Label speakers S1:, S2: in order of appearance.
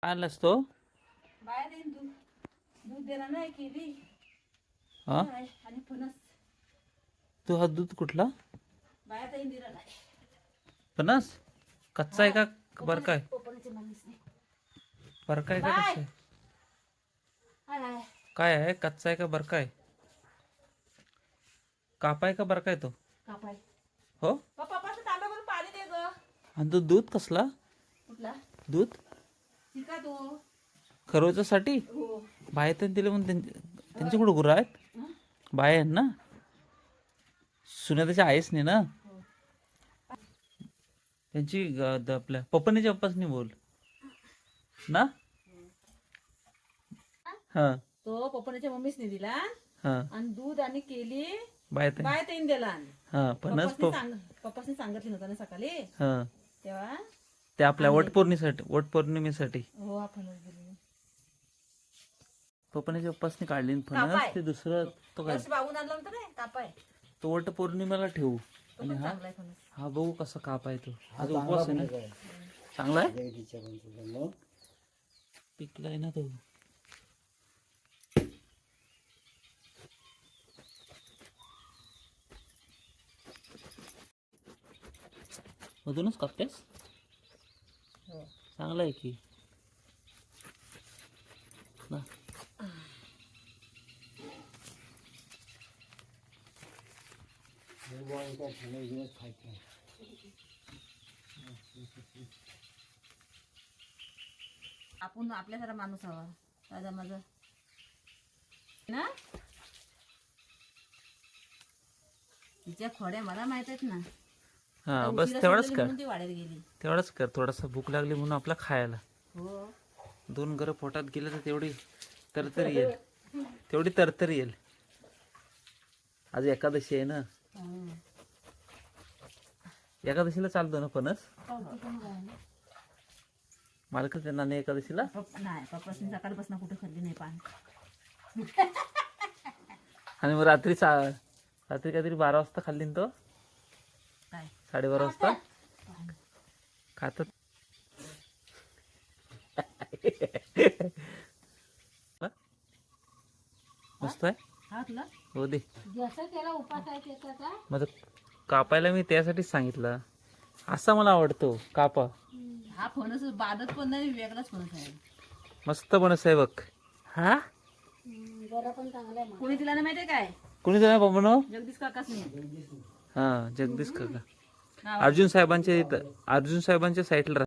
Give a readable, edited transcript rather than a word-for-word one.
S1: आणलास तो?
S2: बाहेर येईन दूध दूध देणार नाही केली
S1: हा
S2: आणि फणस
S1: तू हा दूध कुठला?
S2: बाहेर येईन दिला नाही.
S1: फणस कच्चा आहे का बरं काय?
S2: कोपऱ्याची मम्मीच नाही.
S1: बरं काय का
S2: बाय.
S1: कसं आहे?
S2: हाय हाय.
S1: काय आहे कच्चा आहे का बरं काय? कापाय का बरं काय तो?
S2: कापाय.
S1: हो
S2: पप्पाचं तांब्यावरून पाणी दे ग.
S1: आणि तो दूध कसला?
S2: कुठला?
S1: दूध
S2: शिका तू.
S1: खरवच्यासाठी
S2: हो.
S1: बाहेर दिले म्हणून त्यांच्याकडे गुरं आहेत.
S2: हं?
S1: बाय आहेत ना सुना त्याच्या आहेच नाही ना
S2: हो.
S1: त्यांची आपल्या पप्पानीच्या पप्पासनी बोल ना. हा
S2: तो पप्पाच्या मम्मीच नाही दिला
S1: हा
S2: आणि दूध आणि केली
S1: बाय
S2: बाहेर येईन दिला.
S1: हा फणस
S2: पप्पासनी सांगितलं नव्हतं ना सकाळी
S1: हा
S2: तेव्हा.
S1: ते आपल्या वटपौर्णिमेसाठी
S2: हो आपण दिली.
S1: पप्पानीच्या पप्पासनी काढली ना
S2: कापाय.
S1: फणस ते दुसरं तो काय
S2: वर्ष बाबून आणलं होतं ना कापाय.
S1: तो वटपौर्णिमेला ठेवू
S2: तो
S1: आणि
S2: पण
S1: हा
S2: चांगला आहे फणस.
S1: हा बघू कसा कापाय तो आज उपवास आहे ना. चांगला आहे पिकलाय ना तो. मधूनच कापतेस
S2: हो.
S1: चांगला आहे की ना.
S2: आपण आपल्यासारखा माणूस हवा दादा माझा ना. तिच्या खोड्या मला माहित आहेत ना.
S1: हा बस
S2: उशिरा
S1: तेवढंच
S2: सोडलेली
S1: कर
S2: म्हणून ती वाढत गेली.
S1: तेवढंच कर थोडासा भूक लागली म्हणून आपला खायला
S2: हो.
S1: 2 घरं पोटात गेलं तर तेवढी तरतरी येईल तेवढी तरतरी येईल. आज एकादशी आहे ना.
S2: हं.
S1: एकादशीला चालतो ना फणस
S2: पावती पण काय ना.
S1: मालक त्यांना नाही एकादशीला.
S2: नाही पप्पासनी सकाळपासून कुठे खाल्ली नाही पान.
S1: आणि मग रात्री काहीतरी 12 वाजता खाल्ली ना तो
S2: काय
S1: 12:30 वाजता खातात. मस्त आहे
S2: हा तुला
S1: हो दे.
S2: जसं त्याला उपास आहे त्याचा का.
S1: मग कापायला मी त्यासाठीच सांगितलं. असा मला आवडतो कापा.
S2: हा फणस बाधत पण नाही वेगळाच फणस आहे.
S1: मस्त बनस आहे बघ. हा
S2: जरा पण चांगला आहे. कोणी तिला नाही माहितीये काय
S1: कोणी जाणार बाबा.
S2: जगदीश काकाच नाही.
S1: हा जगदीश काका अर्जुन साहेबांच्या साईडला